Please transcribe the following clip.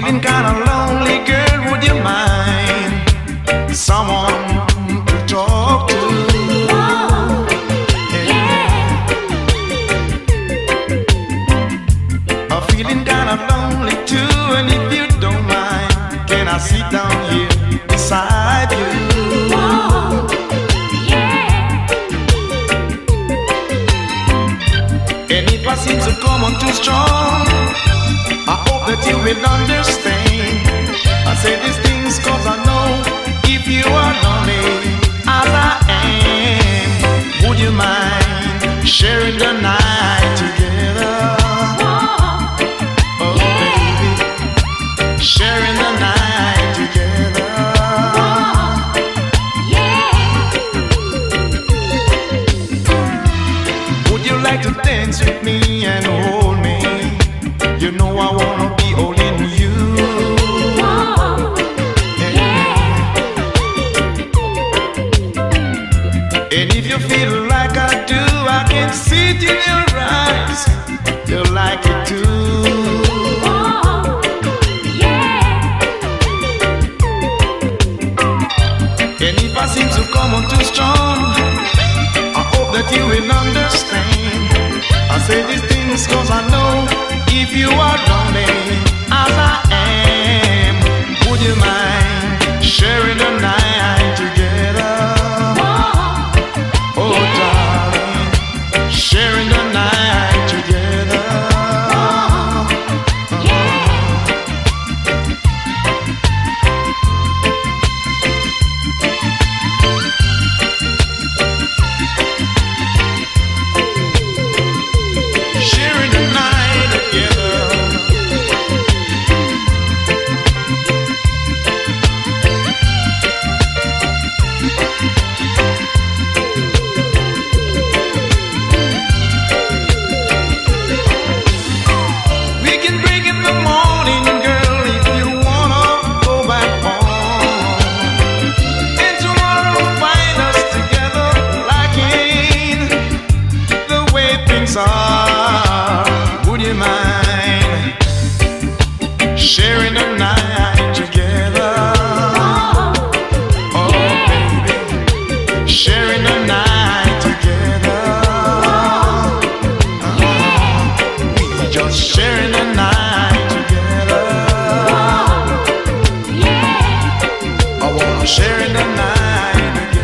feeling kinda lonely, girl, would you mind someone to talk to? Oh, yeah. I'm feeling kinda lonely too, and if you don't mind, can I sit down here beside you? Oh, yeah. And if I seem to come on too strong, I hope that you will understand. I say these things cause I know if you are lonely as I am, would you mind sharing the night together? Oh, Oh baby, sharing the night together. oh, yeah. Would you like to dance with me and hold me? You know I wanna be holding you. Oh, yeah. And if you feel like I do, I can see it in your eyes. You like it too. Oh, yeah. And if I seem to come on too strong, I hope that you will understand. I say these things cause I know if you are lonely as I am, would you mind sharing the night together? Oh, Oh darling, sharing the night together. yeah. Sharing the night together. We can break in the morning, girl, if you wanna go back home. And tomorrow find us together like in the way things are. Would you mind sharing the night together? Oh baby, sharing the night together. We just sharing the night together. Yeah. I wanna sharing the night together.